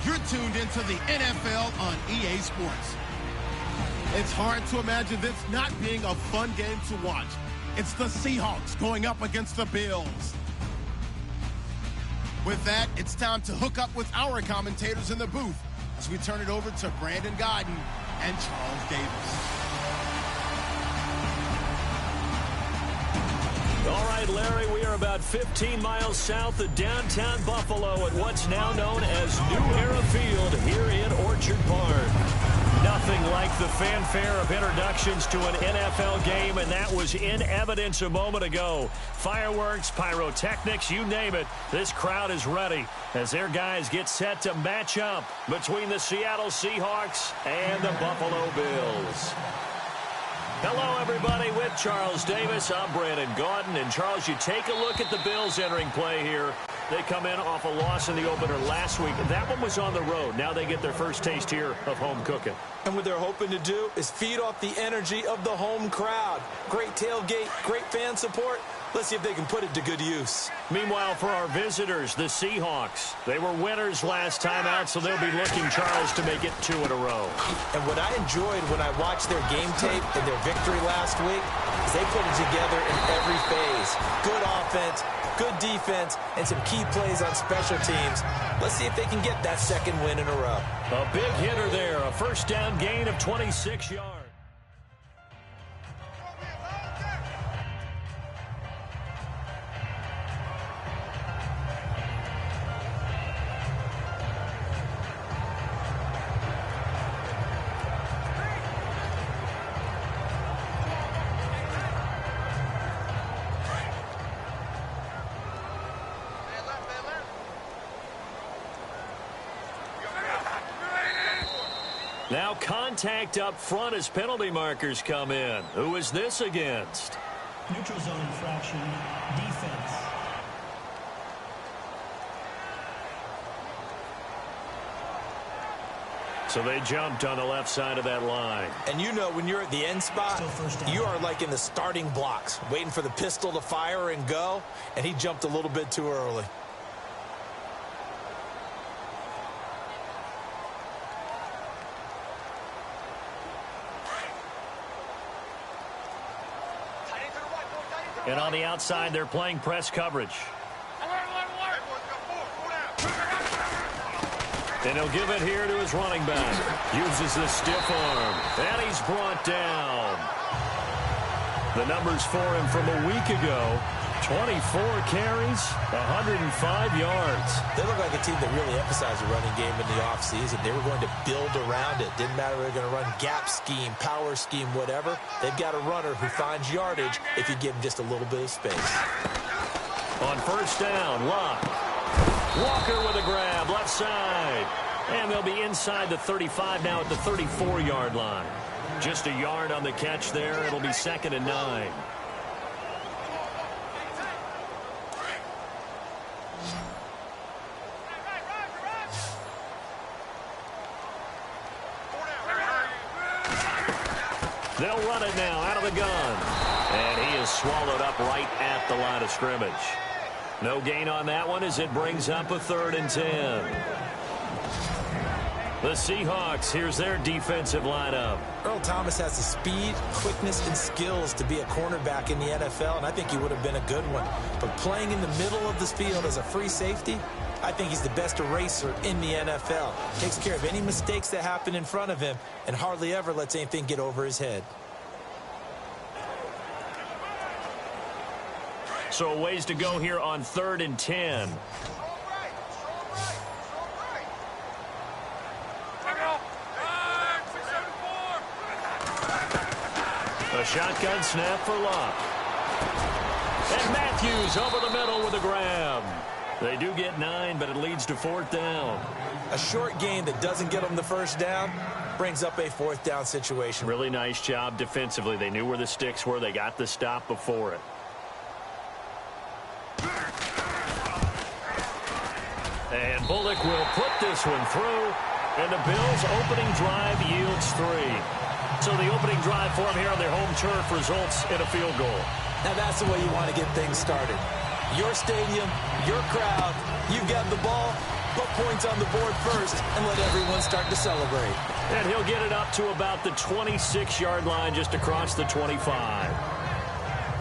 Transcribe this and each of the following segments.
You're tuned into the NFL on EA Sports. It's hard to imagine this not being a fun game to watch. It's the Seahawks going up against the Bills. With that, it's time to hook up with our commentators in the booth as we turn it over to Brandon Godden and Charles Davis. All right, Larry, we are about 15 miles south of downtown Buffalo at what's now known as New Era Field here in Orchard Park. Nothing like the fanfare of introductions to an NFL game, and that was in evidence a moment ago. Fireworks, pyrotechnics, you name it. This crowd is ready as their guys get set to match up between the Seattle Seahawks and the Buffalo Bills. Hello, everybody, with Charles Davis. I'm Brandon Gaudin. And, Charles, you take a look at the Bills entering play here. They come in off a loss in the opener last week. That one was on the road. Now they get their first taste here of home cooking. And what they're hoping to do is feed off the energy of the home crowd. Great tailgate, great fan support. Let's see if they can put it to good use. Meanwhile, for our visitors, the Seahawks, they were winners last time out, so they'll be looking, Charles, to make it 2 in a row. And what I enjoyed when I watched their game tape and their victory last week is they put it together in every phase. Good offense, good defense, and some key plays on special teams. Let's see if they can get that second win in a row. A big hitter there, a first down gain of 26 yards. Now contact up front as penalty markers come in. Who is this against? Neutral zone infraction, defense. So they jumped on the left side of that line. And you know when you're at the end spot, you are like in the starting blocks, waiting for the pistol to fire and go, and he jumped a little bit too early. And on the outside, they're playing press coverage. And he'll give it here to his running back. Uses the stiff arm. And he's brought down. The numbers for him from a week ago. 24 carries, 105 yards. They look like a team that really emphasized the running game in the offseason. They were going to build around it. Didn't matter if they were going to run gap scheme, power scheme, whatever. They've got a runner who finds yardage if you give him just a little bit of space. On first down, Locke. Walker with a grab, left side. And they'll be inside the 35 now at the 34-yard line. Just a yard on the catch there. It'll be 2nd and 9. They'll run it now out of the gun. And he is swallowed up right at the line of scrimmage. No gain on that one as it brings up a 3rd and 10. The Seahawks, here's their defensive lineup. Earl Thomas has the speed, quickness, and skills to be a cornerback in the NFL, and I think he would have been a good one. But playing in the middle of this field as a free safety, I think he's the best eraser in the NFL. Takes care of any mistakes that happen in front of him and hardly ever lets anything get over his head. So a ways to go here on 3rd and 10. A shotgun snap for Locke. And Matthews over the middle with a grab. They do get 9, but it leads to 4th down. A short gain that doesn't get them the first down brings up a 4th down situation. Really nice job defensively. They knew where the sticks were. They got the stop before it. And Bullock will put this one through. And the Bills' opening drive yields 3. So the opening drive for them here on their home turf results in a field goal. Now that's the way you want to get things started. Your stadium, your crowd, you've got the ball. put points on the board first and let everyone start to celebrate. And he'll get it up to about the 26-yard line, just across the 25.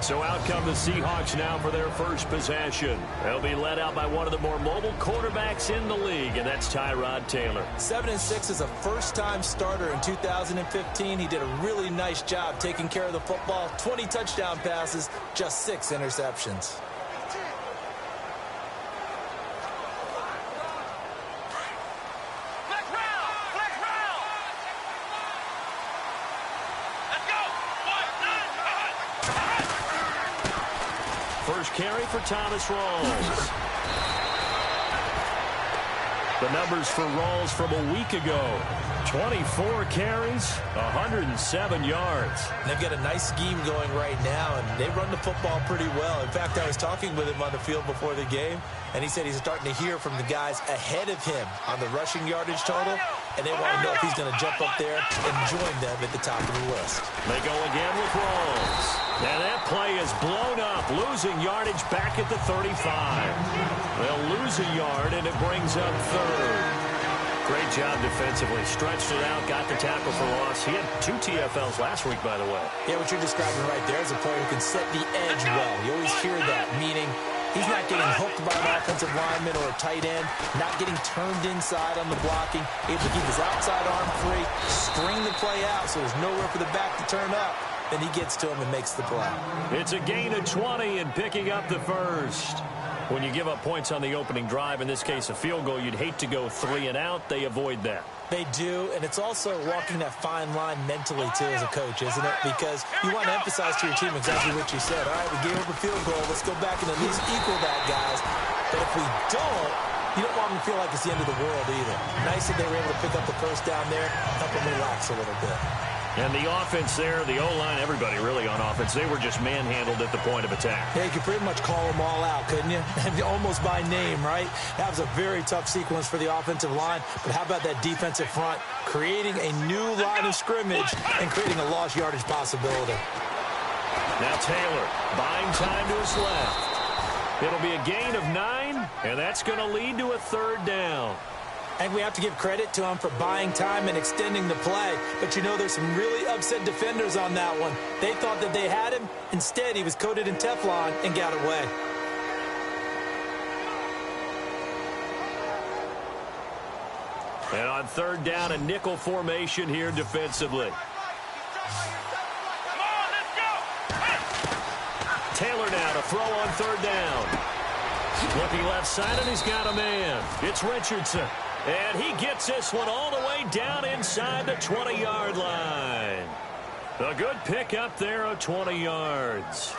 So out come the Seahawks now for their first possession. They'll be led out by one of the more mobile quarterbacks in the league, and that's Tyrod Taylor. 7-6 is a first-time starter in 2015. He did a really nice job taking care of the football. 20 touchdown passes, just 6 interceptions. First carry for Thomas Rawls. The numbers for Rawls from a week ago. 24 carries, 107 yards. And they've got a nice scheme going right now, and they run the football pretty well. In fact, I was talking with him on the field before the game, and he said he's starting to hear from the guys ahead of him on the rushing yardage total, and they want to know if he's going to jump up there and join them at the top of the list. They go again with Rawls. And that play is blown up, losing yardage back at the 35. They'll lose a yard, and it brings up third. Great job defensively. Stretched it out, got the tackle for loss. He had 2 TFLs last week, by the way. Yeah, what you're describing right there is a player who can set the edge well. You always hear that, meaning he's not getting hooked by an offensive lineman or a tight end, not getting turned inside on the blocking, able to keep his outside arm free, string the play out so there's nowhere for the back to turn up. Then he gets to him and makes the play. It's a gain of 20 and picking up the first. When you give up points on the opening drive, in this case a field goal, you'd hate to go 3 and out. They avoid that. They do, and it's also walking that fine line mentally, too, as a coach, isn't it? Because you want to emphasize to your team exactly what you said. All right, we gave up a field goal. Let's go back and at least equal that, guys. But if we don't, you don't want them to feel like it's the end of the world either. Nice that they were able to pick up the first down there, help them relax a little bit. And the offense there, the O-line, everybody really on offense, they were just manhandled at the point of attack. Yeah, you could pretty much call them all out, couldn't you? Almost by name, right? That was a very tough sequence for the offensive line. But how about that defensive front creating a new line of scrimmage and creating a lost yardage possibility? Now Taylor buying time to his left. It'll be a gain of 9, and that's going to lead to a third down. And we have to give credit to him for buying time and extending the play. But, you know, there's some really upset defenders on that one. They thought that they had him. Instead, he was coated in Teflon and got away. And on third down, a nickel formation here defensively. Taylor now to throw on third down. Looking left side, and he's got a man. It's Richardson. And he gets this one all the way down inside the 20-yard line. A good pick up there of 20 yards.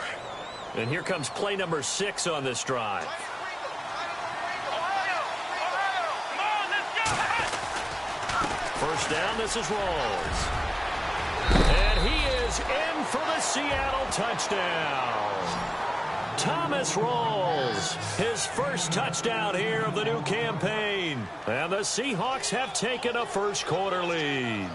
And here comes play number 6 on this drive. First down, this is Rawls. And he is in for the Seattle touchdown. Thomas Rawls, his first touchdown here of the new campaign. And the Seahawks have taken a first-quarter lead.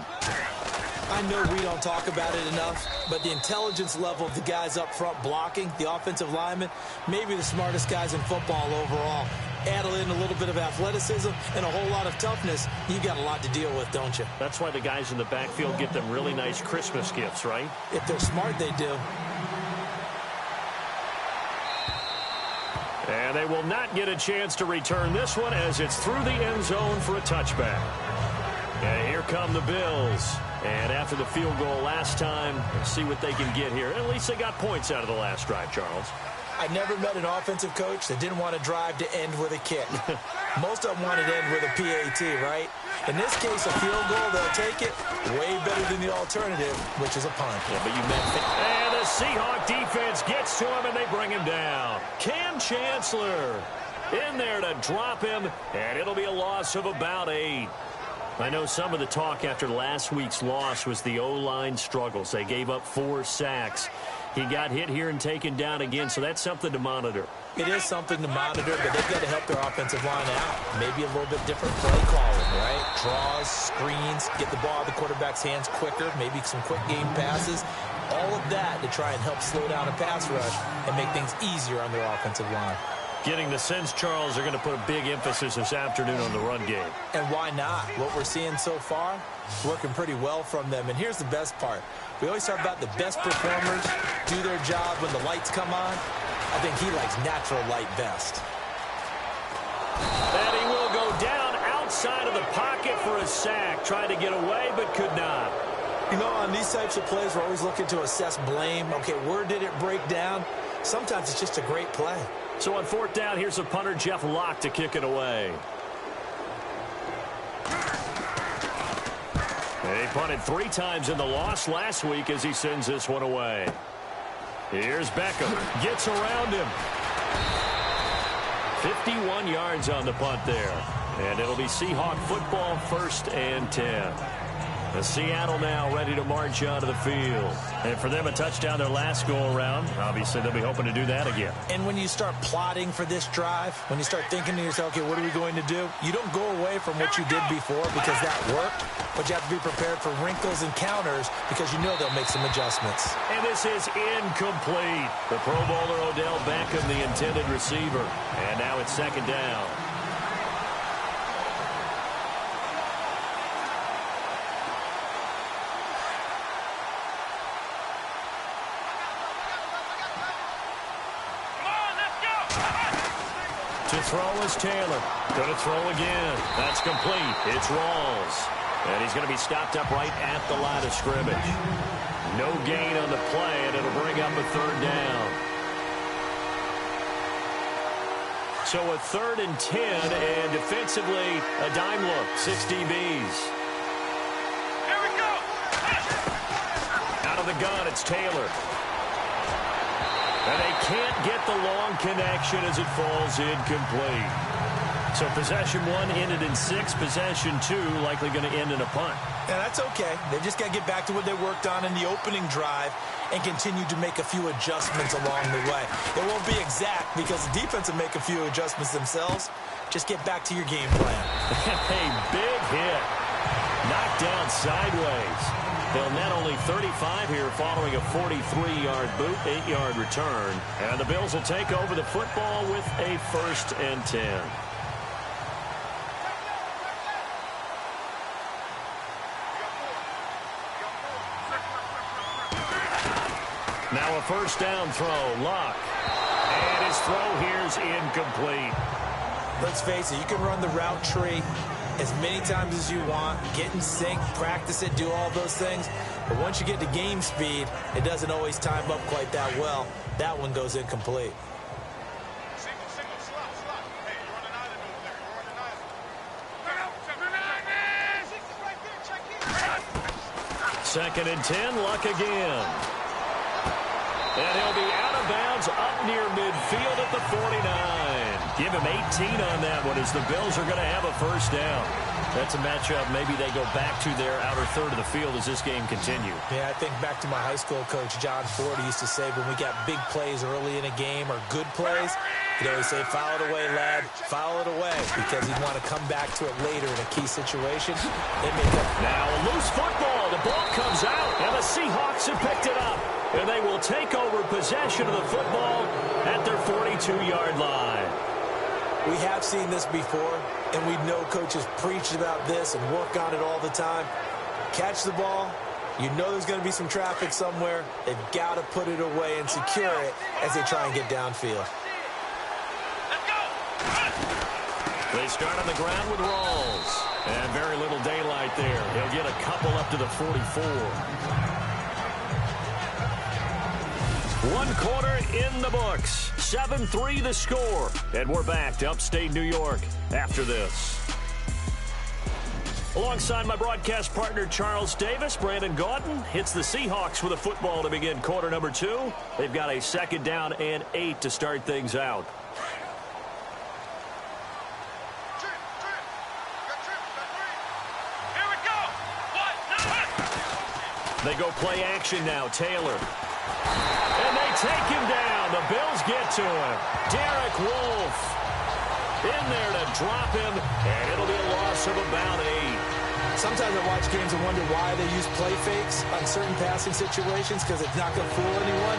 I know we don't talk about it enough, but the intelligence level of the guys up front blocking, the offensive linemen, maybe the smartest guys in football overall. Add in a little bit of athleticism and a whole lot of toughness, you got a lot to deal with, don't you? That's why the guys in the backfield get them really nice Christmas gifts, right? If they're smart, they do. And they will not get a chance to return this one as it's through the end zone for a touchback. And here come the Bills. And after the field goal last time, let's see what they can get here. At least they got points out of the last drive, Charles. I never met an offensive coach that didn't want to drive to end with a kick. Most of them wanted to end with a PAT, right? In this case, a field goal, they'll take it. Way better than the alternative, which is a punt. Yeah, but you meant it. And the Seahawk defense gets to him, and they bring him down. Cam Chancellor in there to drop him, and it'll be a loss of about 8. I know some of the talk after last week's loss was the O-line struggles. They gave up 4 sacks. He got hit here and taken down again, so that's something to monitor. It is something to monitor, but they've got to help their offensive line out. Maybe a little bit different play calling, right? Draws, screens, get the ball out of the quarterback's hands quicker, maybe some quick game passes. All of that to try and help slow down a pass rush and make things easier on their offensive line. Getting the sense, Charles, they're going to put a big emphasis this afternoon on the run game. And why not? What we're seeing so far, working pretty well from them. And here's the best part. We always talk about the best performers do their job when the lights come on. I think he likes natural light best. And he will go down outside of the pocket for a sack. Tried to get away, but could not. You know, on these types of plays, we're always looking to assess blame. Okay, where did it break down? Sometimes it's just a great play. So on 4th down, here's a punter, Jeff Locke, to kick it away. He punted 3 times in the loss last week as he sends this one away. Here's Beckham. Gets around him. 51 yards on the punt there. And it'll be Seahawk football, 1st and 10. Seattle now ready to march onto the field. And for them, a touchdown their last go-around. Obviously, they'll be hoping to do that again. And when you start plotting for this drive, when you start thinking to yourself, okay, what are we going to do? You don't go away from what you did before because that worked, but you have to be prepared for wrinkles and counters because you know they'll make some adjustments. And this is incomplete. The Pro Bowler Odell Beckham, the intended receiver. And now it's 2nd down. To throw is Taylor. Going to throw again. That's complete. It's Rawls. And he's going to be stopped up right at the line of scrimmage. No gain on the play, and it'll bring up a 3rd down. So a 3rd and 10, and defensively, a dime look. 6 DBs. Here we go. Out of the gun, it's Taylor. And they can't get the long connection as it falls incomplete. So possession 1 ended in 6. Possession 2 likely going to end in a punt. And that's okay. They've just got to get back to what they worked on in the opening drive and continue to make a few adjustments along the way. It won't be exact because the defense will make a few adjustments themselves. Just get back to your game plan. A big hit. Knocked down sideways. They'll net only 35 here following a 43-yard boot, 8-yard return. And the Bills will take over the football with a 1st and 10. Now a 1st down throw. Locke. And his throw here's incomplete. Let's face it, you can run the route tree as many times as you want, get in sync, practice it, do all those things. But once you get to game speed, it doesn't always time up quite that well. That one goes incomplete. Single, slot. Hey, you're on an island over there. You're on an island. 2nd and 10, Luck again. And he'll be out of bounds up near midfield at the 49. Give him 18 on that one as the Bills are going to have a 1st down. That's a matchup maybe they go back to their outer 3rd of the field as this game continues. Yeah, I think back to my high school coach, John Ford, used to say when we got big plays early in a game or good plays, he'd always say, foul it away, lad, foul it away, because he'd want to come back to it later in a key situation. Now a loose football. The ball comes out, and the Seahawks have picked it up. And they will take over possession of the football at their 42-yard line. We have seen this before, and we know coaches preach about this and work on it all the time. Catch the ball. You know there's going to be some traffic somewhere. They've got to put it away and secure it as they try and get downfield. They start on the ground with Rawls. And very little daylight there. He'll get a couple up to the 44. 1 quarter in the books. 7-3 the score. And we're back to upstate New York after this. Alongside my broadcast partner, Charles Davis, Brandon Gaudin hits the Seahawks with a football to begin quarter number 2. They've got a 2nd down and 8 to start things out. Here we go. They go play action now. Taylor. And they take him down. The Bills get to him. Derek Wolfe in there to drop him, and it'll be a loss of about 8. Sometimes I watch games and wonder why they use play fakes on certain passing situations because it's not going to fool anyone.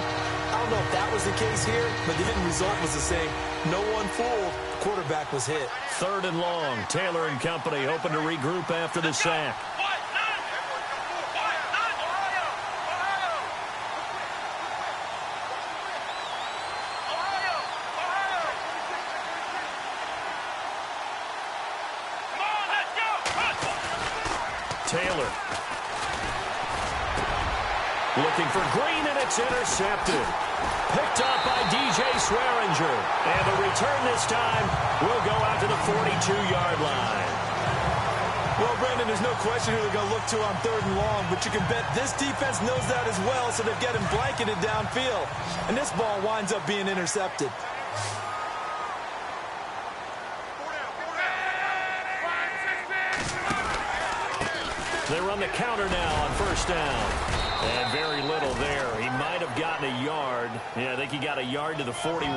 I don't know if that was the case here, but the end result was the same. No one fooled. The quarterback was hit. 3rd and long. Taylor and company hoping to regroup after the sack. Taylor looking for Green, and it's intercepted. Picked up by DJ Swearinger. And the return this time will go out to the 42-yard line. Well, Brandon, there's no question who they're going to look to on 3rd and long, but you can bet this defense knows that as well, so they've got him blanketed downfield. And this ball winds up being intercepted. They run the counter now on 1st down. And very little there. He might have gotten a yard. Yeah, I think he got a yard to the 41.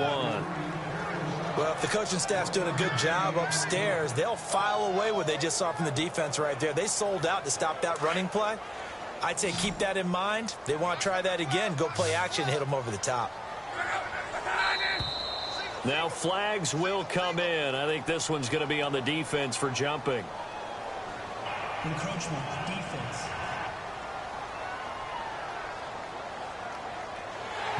Well, if the coaching staff's doing a good job upstairs, they'll file away what they just saw from the defense right there. They sold out to stop that running play. I'd say keep that in mind. They want to try that again. Go play action and hit them over the top. Now flags will come in. I think this one's going to be on the defense for jumping. Encroachment, defense.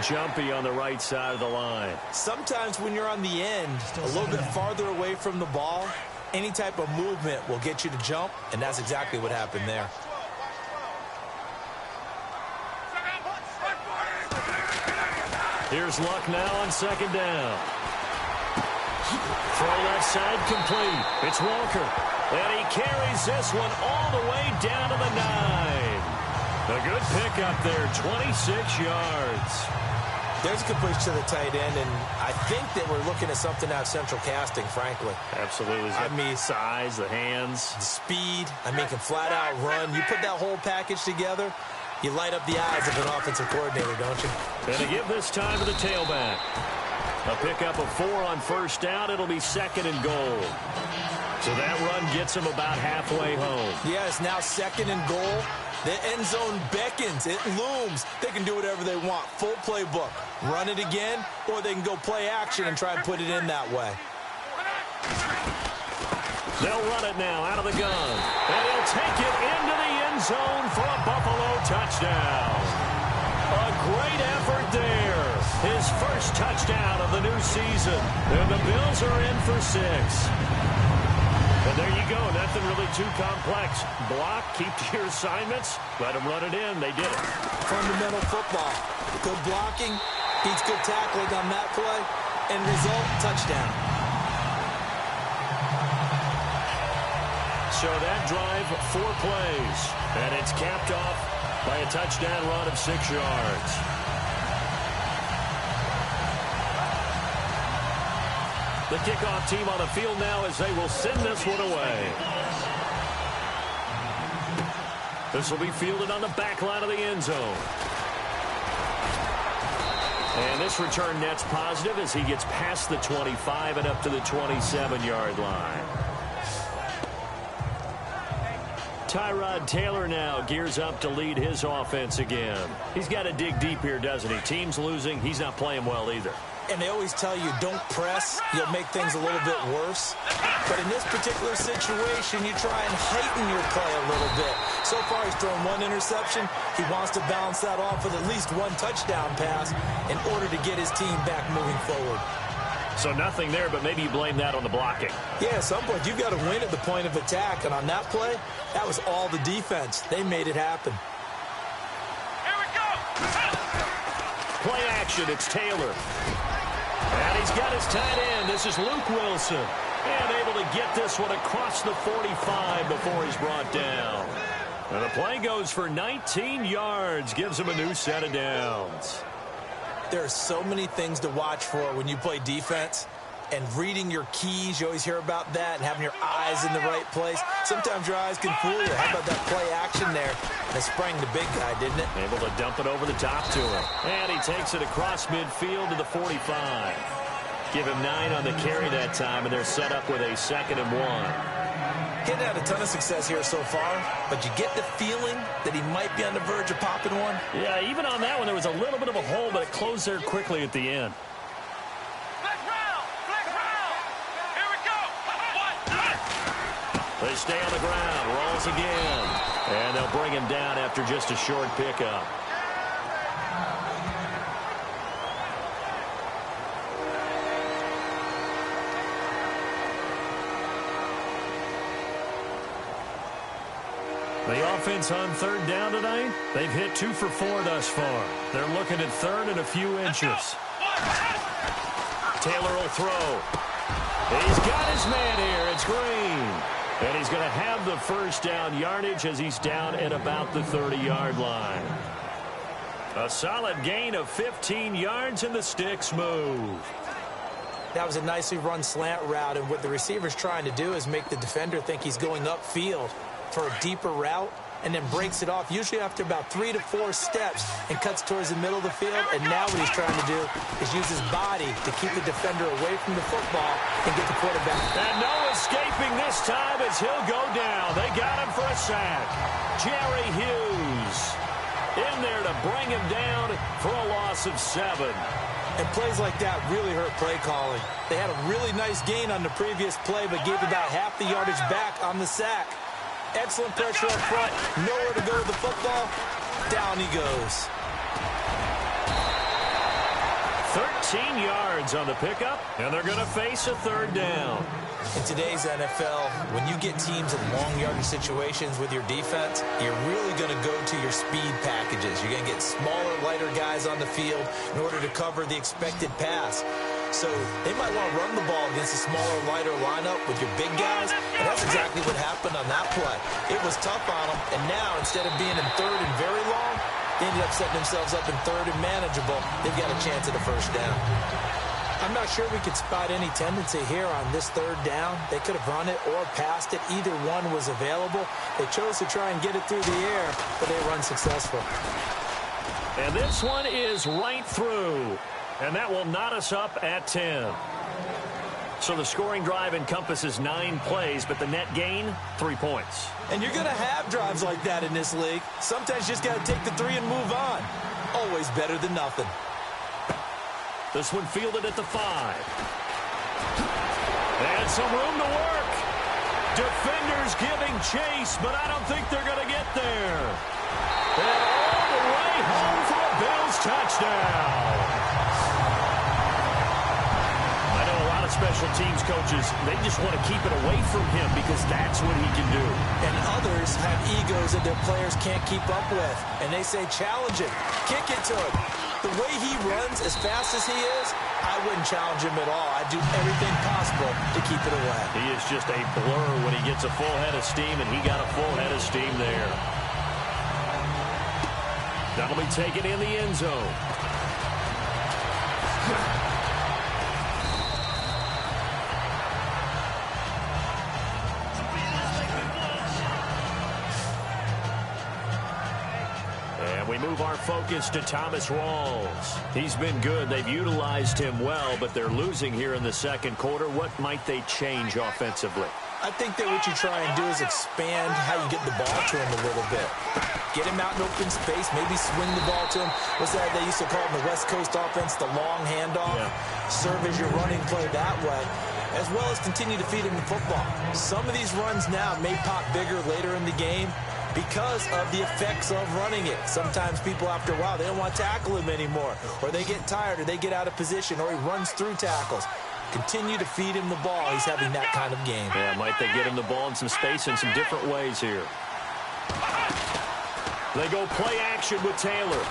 Jumpy on the right side of the line. Sometimes when you're on the end, a little bit farther away from the ball, any type of movement will get you to jump, and that's exactly what happened there. Here's Luck now on 2nd down. Throw left side complete. It's Walker. And he carries this one all the way down to the 9. A good pickup there, 26 yards. There's a completion to the tight end, and I think that we're looking at something out of central casting, frankly. Absolutely. I mean, size, the hands. the speed. I mean, can flat out run. You put that whole package together, you light up the eyes of an offensive coordinator, don't you? And to give this time to the tailback. A pickup of 4 on 1st down. It'll be 2nd and goal. So that run gets him about halfway home. Yeah, it's now 2nd and goal. The end zone beckons. It looms. They can do whatever they want. Full playbook. Run it again, or they can go play action and try and put it in that way. They'll run it now out of the gun. And he'll take it into the end zone for a Buffalo touchdown. A great effort there. His first touchdown of the new season. And the Bills are in for 6. And there you go. Nothing really too complex. Block, keep to your assignments, let them run it in. They did it. Fundamental football. Good blocking, beats good tackling on that play. End result, touchdown. So that drive, 4 plays. And it's capped off by a touchdown run of 6 yards. The kickoff team on the field now as they will send this one away. This will be fielded on the back line of the end zone. And this return net's positive as he gets past the 25 and up to the 27-yard line. Tyrod Taylor now gears up to lead his offense again. He's got to dig deep here, doesn't he? Team's losing. He's not playing well either. And they always tell you, don't press. You'll make things a little bit worse. But in this particular situation, you try and heighten your play a little bit. So far, he's thrown 1 interception. He wants to balance that off with at least 1 touchdown pass in order to get his team back moving forward. So nothing there, but maybe you blame that on the blocking. Yeah, at some point, you've got to win at the point of attack. And on that play, that was all the defense. They made it happen. Here we go. Play action, it's Taylor. And he's got his tight end. This is Luke Wilson. And able to get this one across the 45 before he's brought down. And the play goes for 19 yards. Gives him a new set of downs. There are so many things to watch for when you play defense. And reading your keys, you always hear about that, and having your eyes in the right place. Sometimes your eyes can fool you. How about that play action there? That sprang the big guy, didn't it? Able to dump it over the top to him. And he takes it across midfield to the 45. Give him 9 on the carry that time, and they're set up with a 2nd and 1. He hadn't had a ton of success here so far, but you get the feeling that he might be on the verge of popping one. Yeah, even on that one, there was a little bit of a hole, but it closed there quickly at the end. Flag round! Here we go! They stay on the ground, rolls again, and they'll bring him down after just a short pickup. The offense on third down tonight, they've hit 2 for 4 thus far. They're looking at third and a few inches. Taylor will throw. He's got his man here. It's Green. And he's going to have the first down yardage as he's down at about the 30-yard line. A solid gain of 15 yards, and the sticks move. That was a nicely run slant route, and what the receiver's trying to do is make the defender think he's going upfield for a deeper route, and then breaks it off, usually after about 3 to 4 steps, and cuts towards the middle of the field. And now what he's trying to do is use his body to keep the defender away from the football and get the quarterback. And no escaping this time as he'll go down. They got him for a sack. Jerry Hughes in there to bring him down for a loss of 7. And plays like that really hurt play calling. They had a really nice gain on the previous play, but gave about half the yardage back on the sack. Excellent pressure up front. Nowhere to go with the football. Down he goes. 13 yards on the pickup, and they're going to face a third down. In today's NFL, when you get teams in long yardage situations with your defense, you're really going to go to your speed packages. You're going to get smaller, lighter guys on the field in order to cover the expected pass. So they might want to run the ball against a smaller, lighter lineup with your big guys, and that's exactly what happened on that play. It was tough on them, and now instead of being in third and very long, they ended up setting themselves up in third and manageable. They've got a chance at a first down. I'm not sure we could spot any tendency here on this third down. They could have run it or passed it. Either one was available. They chose to try and get it through the air, but they were unsuccessful. And this one is right through. And that will knot us up at 10. So the scoring drive encompasses 9 plays, but the net gain, 3 points. And you're going to have drives like that in this league. Sometimes you just got to take the 3 and move on. Always better than nothing. This one fielded at the 5. And some room to work. Defenders giving chase, but I don't think they're going to get there. And all the way home for a Bills touchdown. Special teams coaches, they just want to keep it away from him because that's what he can do. And others have egos that their players can't keep up with. And they say, challenge him, kick it to him. The way he runs as fast as he is, I wouldn't challenge him at all. I'd do everything possible to keep it away. He is just a blur when he gets a full head of steam, and he got a full head of steam there. That'll be taken in the end zone. Move our focus to Thomas Rawls. He's been good. They've utilized him well, but they're losing here in the second quarter. What might they change offensively? I think that what you try and do is expand how you get the ball to him a little bit. Get him out in open space, maybe swing the ball to him. What's that they used to call in the West Coast offense, the long handoff? Yeah. Serve as your running play that way, as well as continue to feed him the football. Some of these runs now may pop bigger later in the game because of the effects of running it. Sometimes people, after a while, they don't want to tackle him anymore, or they get tired, or they get out of position, or he runs through tackles. Continue to feed him the ball. He's having that kind of game. Yeah, might they get him the ball in some space in some different ways here. They go play action with Taylor.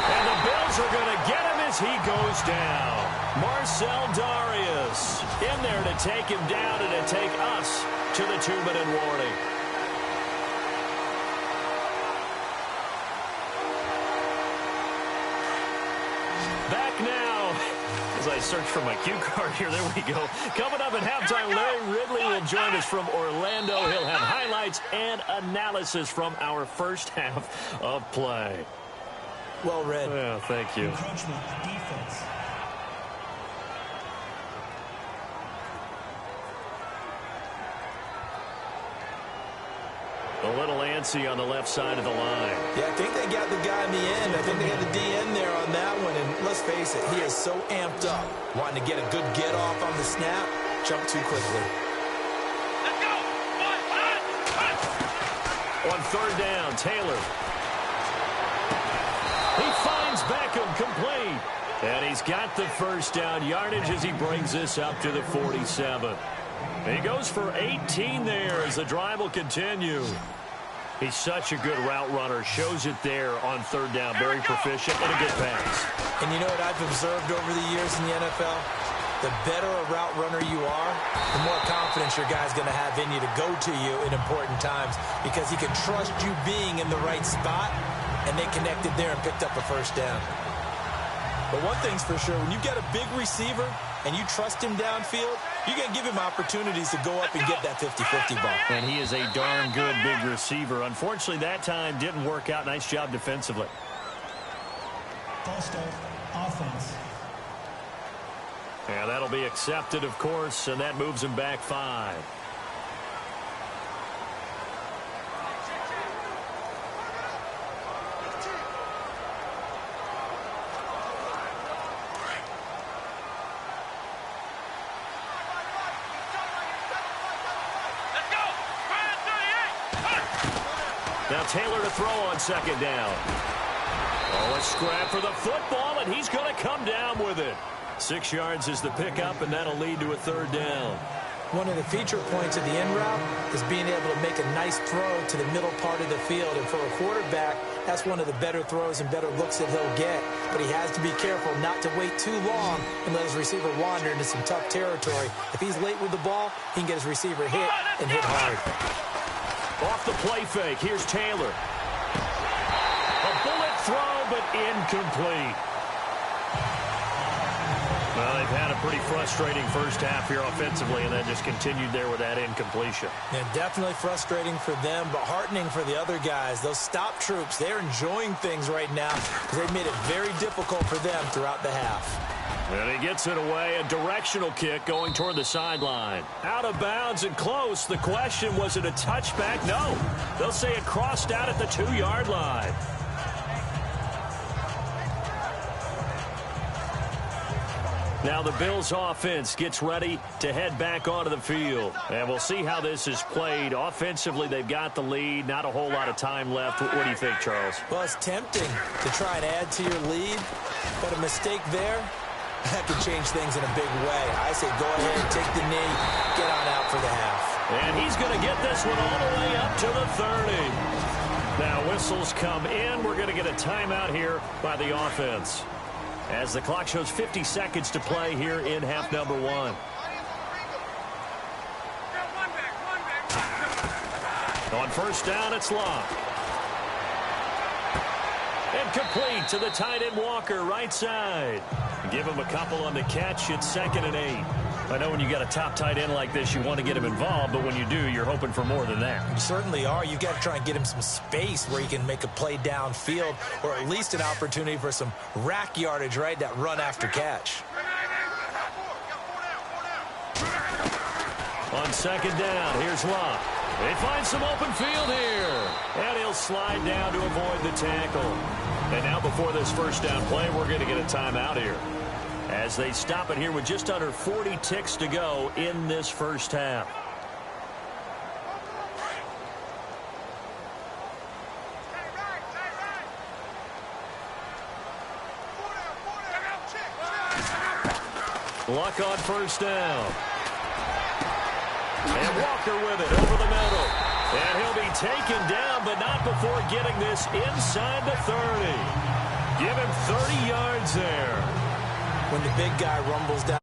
And the Bills are going to get him as he goes down. Marcel Darius in there to take him down and to take us to the 2-minute warning. Back now, as I search for my cue card here, there we go. Coming up at halftime, Larry Ridley will join us from Orlando. He'll have highlights and analysis from our first half of play. Well read. Yeah, thank you. Encroachment, defense. A little antsy on the left side of the line. Yeah, I think they got the guy in the end. I think they got the DN there on that one. And let's face it, he is so amped up, wanting to get a good get off on the snap, jump too quickly. Let's go! On third down, Taylor. He finds Beckham complete. And he's got the first down yardage as he brings this up to the 47. He goes for 18 there as the drive will continue. He's such a good route runner. Shows it there on third down. Very proficient and a good pass. And you know what I've observed over the years in the NFL? The better a route runner you are, the more confidence your guy's going to have in you to go to you in important times because he can trust you being in the right spot, and they connected there and picked up a first down. But one thing's for sure, when you get a big receiver and you trust him downfield, you're going to give him opportunities to go up and get that 50-50 ball. And he is a darn good big receiver. Unfortunately, that time didn't work out. Nice job defensively. False start, offense. Yeah, that'll be accepted, of course, and that moves him back 5. Now Taylor to throw on second down. Oh, a scrap for the football, and he's going to come down with it. 6 yards is the pickup, and that'll lead to a third down. One of the feature points of the in route is being able to make a nice throw to the middle part of the field. And for a quarterback, that's one of the better throws and better looks that he'll get. But he has to be careful not to wait too long and let his receiver wander into some tough territory. If he's late with the ball, he can get his receiver hit and hit hard. Off the play fake, here's Taylor. A bullet throw, but incomplete. Well, they've had a pretty frustrating first half here offensively, and then just continued there with that incompletion. Yeah, definitely frustrating for them, but heartening for the other guys. Those stop troops, they're enjoying things right now because they've made it very difficult for them throughout the half. And he gets it away, a directional kick going toward the sideline. Out of bounds and close. The question, was it a touchback? No. They'll say it crossed out at the 2-yard line. Now the Bills offense gets ready to head back onto the field. And we'll see how this is played. Offensively, they've got the lead. Not a whole lot of time left. What do you think, Charles? Well, it's tempting to try and add to your lead, but a mistake there, that could change things in a big way. I say go ahead, take the knee, get on out for the half. And he's going to get this one all the way up to the 30. Now whistles come in. We're going to get a timeout here by the offense, as the clock shows 50 seconds to play here in half number 1. On first down, it's Locke. And complete to the tight end Walker, right side. Give him a couple on the catch. It's 2nd and 8. I know when you got a top tight end like this, you want to get him involved, but when you do, you're hoping for more than that. You certainly are. You've got to try and get him some space where he can make a play downfield, or at least an opportunity for some rack yardage, right? That run after catch. On second down, here's Locke. They find some open field here. And he'll slide down to avoid the tackle. And now before this first down play, we're going to get a timeout here, as they stop it here with just under 40 ticks to go in this first half. Luck on first down. And Walker with it over the middle. And he'll be taken down, but not before getting this inside the 30. Give him 30 yards there. When the big guy rumbles down